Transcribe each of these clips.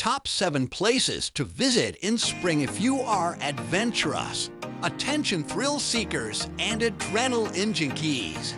top 7 places to visit in spring if you are adventurous. Attention thrill seekers and adrenaline junkies.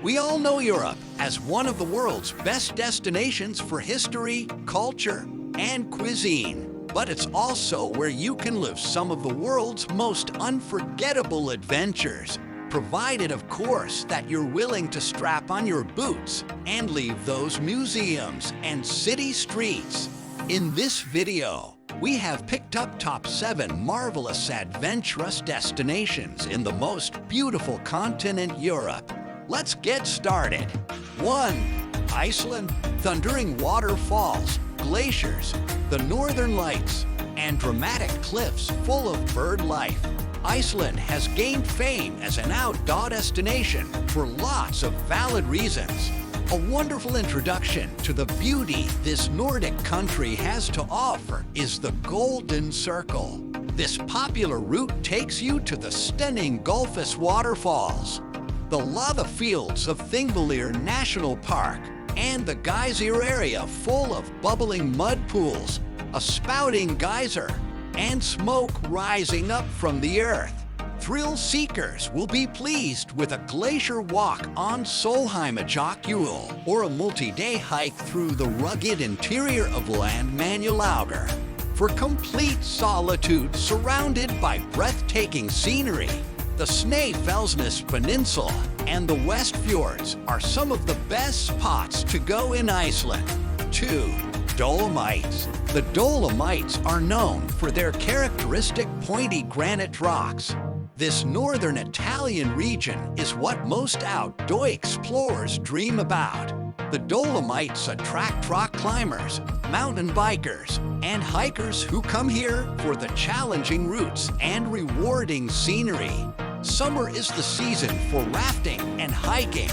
We all know Europe as one of the world's best destinations for history, culture, and cuisine. But it's also where you can live some of the world's most unforgettable adventures, provided of course that you're willing to strap on your boots and leave those museums and city streets. In this video, we have picked up top 7 marvelous adventurous destinations in the most beautiful continent, Europe. Let's get started. 1. Iceland. Thundering waterfalls, glaciers, the northern lights, and dramatic cliffs full of bird life. Iceland has gained fame as an outdoor destination for lots of valid reasons. A wonderful introduction to the beauty this Nordic country has to offer is the Golden Circle. This popular route takes you to the stunning Gullfoss waterfalls, the lava fields of Thingvellir National Park, and the geyser area full of bubbling mud pools, a spouting geyser, and smoke rising up from the earth. Thrill seekers will be pleased with a glacier walk on Solheimajökull or a multi-day hike through the rugged interior of Landmannalaugar. For complete solitude surrounded by breathtaking scenery, the Snæfellsnes Peninsula and the West Fjords are some of the best spots to go in Iceland. 2. Dolomites. The Dolomites are known for their characteristic pointy granite rocks. This northern Italian region is what most outdoor explorers dream about. The Dolomites attract rock climbers, mountain bikers, and hikers who come here for the challenging routes and rewarding scenery. Summer is the season for rafting and hiking.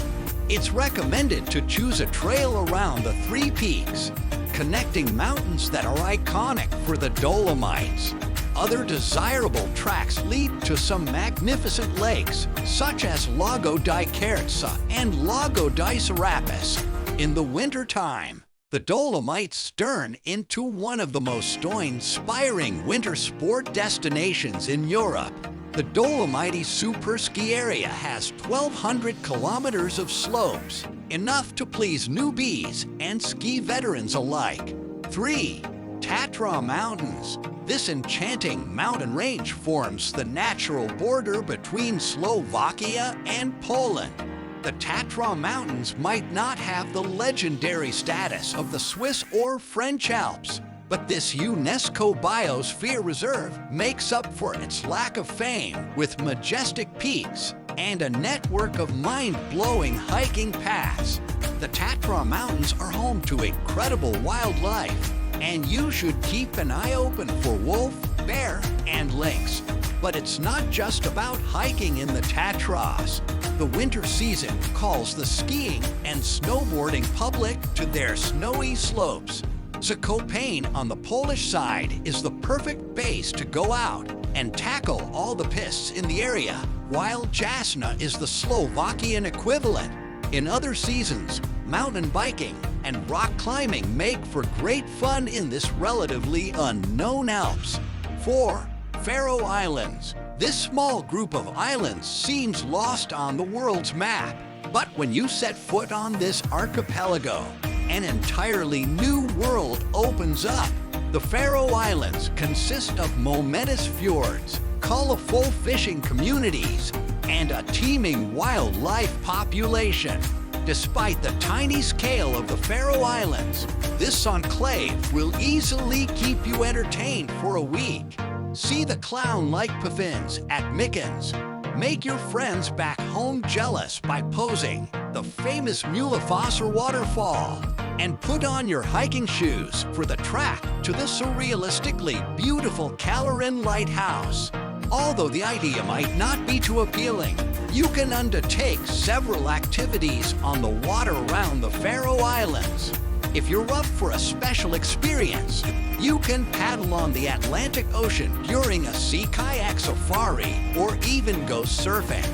It's recommended to choose a trail around the 3 peaks, connecting mountains that are iconic for the Dolomites. Other desirable tracks lead to some magnificent lakes, such as Lago di Carezza and Lago di Serapis. In the wintertime, the Dolomites turn into one of the most awe-inspiring winter sport destinations in Europe. The Dolomiti Superski area has 1,200 kilometers of slopes, enough to please newbies and ski veterans alike. 3. Tatra Mountains. This enchanting mountain range forms the natural border between Slovakia and Poland. The Tatra Mountains might not have the legendary status of the Swiss or French Alps, but this UNESCO Biosphere Reserve makes up for its lack of fame with majestic peaks and a network of mind-blowing hiking paths. The Tatra Mountains are home to incredible wildlife, and you should keep an eye open for wolf, bear, and lynx. But it's not just about hiking in the Tatras. The winter season calls the skiing and snowboarding public to their snowy slopes. Zakopane on the Polish side is the perfect base to go out and tackle all the pists in the area, while Jasna is the Slovakian equivalent. In other seasons, mountain biking and rock climbing make for great fun in this relatively unknown Alps. 4. Faroe Islands. This small group of islands seems lost on the world's map, but when you set foot on this archipelago, an entirely new world opens up. The Faroe Islands consist of momentous fjords, colorful fishing communities, and a teeming wildlife population. Despite the tiny scale of the Faroe Islands, this enclave will easily keep you entertained for a week. See the clown-like puffins at Mikkens. Make your friends back home jealous by posing the famous Mulafosser waterfall, and put on your hiking shoes for the trek to the surrealistically beautiful Kälaren Lighthouse. Although the idea might not be too appealing, you can undertake several activities on the water around the Faroe Islands. If you're up for a special experience, you can paddle on the Atlantic Ocean during a sea kayak safari or even go surfing.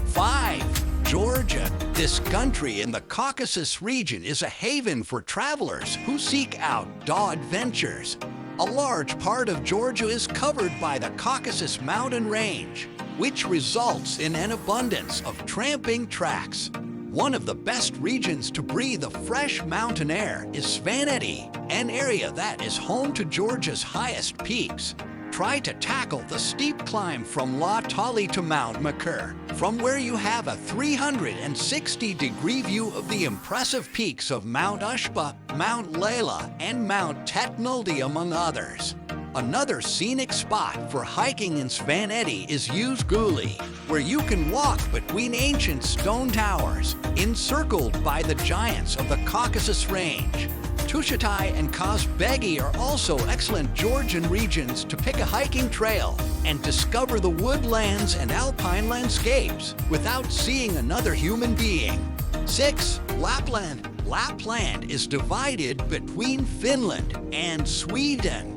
5. Georgia. This country in the Caucasus region is a haven for travelers who seek outdoor adventures. A large part of Georgia is covered by the Caucasus Mountain Range, which results in an abundance of tramping tracks. One of the best regions to breathe the fresh mountain air is Svaneti, an area that is home to Georgia's highest peaks. Try to tackle the steep climb from La Tali to Mount Makar, from where you have a 360-degree view of the impressive peaks of Mount Ushba, Mount Layla, and Mount Tetnuldi, among others. Another scenic spot for hiking in Svaneti is Uzguli, where you can walk between ancient stone towers, encircled by the giants of the Caucasus Range. Tushatai and Kazbegi are also excellent Georgian regions to pick a hiking trail and discover the woodlands and alpine landscapes without seeing another human being. 6. Lapland. Lapland is divided between Finland and Sweden.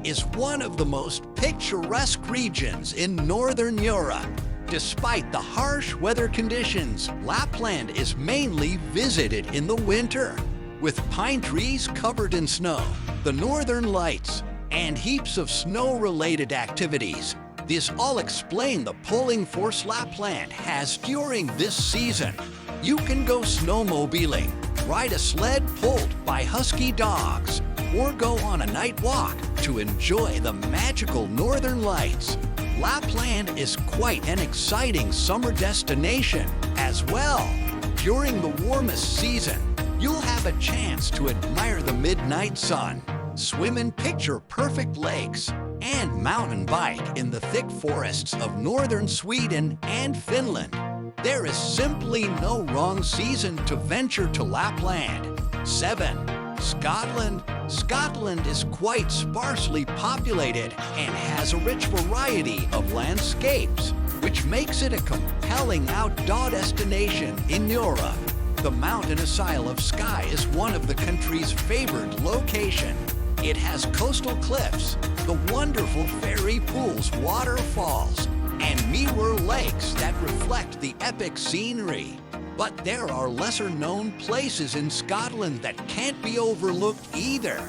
Is one of the most picturesque regions in Northern Europe. Despite the harsh weather conditions, Lapland is mainly visited in the winter. With pine trees covered in snow, the northern lights, and heaps of snow-related activities, this all explain the pulling force Lapland has during this season. You can go snowmobiling, ride a sled pulled by husky dogs, or go on a night walk to enjoy the magical northern lights. Lapland is quite an exciting summer destination as well. During the warmest season, you'll have a chance to admire the midnight sun, swim in picture-perfect lakes, and mountain bike in the thick forests of northern Sweden and Finland. There is simply no wrong season to venture to Lapland. 7. Scotland. Scotland is quite sparsely populated and has a rich variety of landscapes, which makes it a compelling outdoor destination in Europe. The mountainous Isle of Skye is one of the country's favored locations. It has coastal cliffs, the wonderful fairy pools, waterfalls, and mirror lakes that reflect the epic scenery. But there are lesser-known places in Scotland that can't be overlooked either.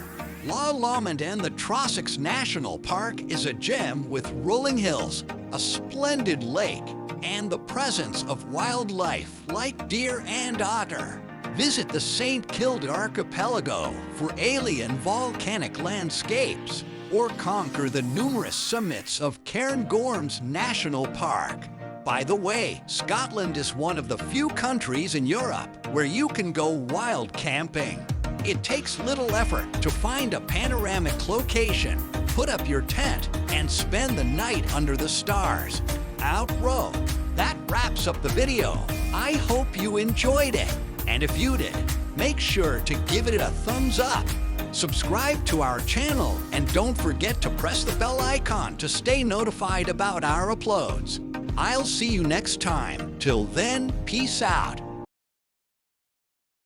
Loch Lomond and the Trossachs National Park is a gem with rolling hills, a splendid lake, and the presence of wildlife like deer and otter. Visit the St. Kilda Archipelago for alien volcanic landscapes, or conquer the numerous summits of Cairngorms National Park. By the way, Scotland is one of the few countries in Europe where you can go wild camping. It takes little effort to find a panoramic location, put up your tent, and spend the night under the stars. Outrow. That wraps up the video. I hope you enjoyed it. And if you did, make sure to give it a thumbs up. Subscribe to our channel and don't forget to press the bell icon to stay notified about our uploads. I'll see you next time. Till then, peace out.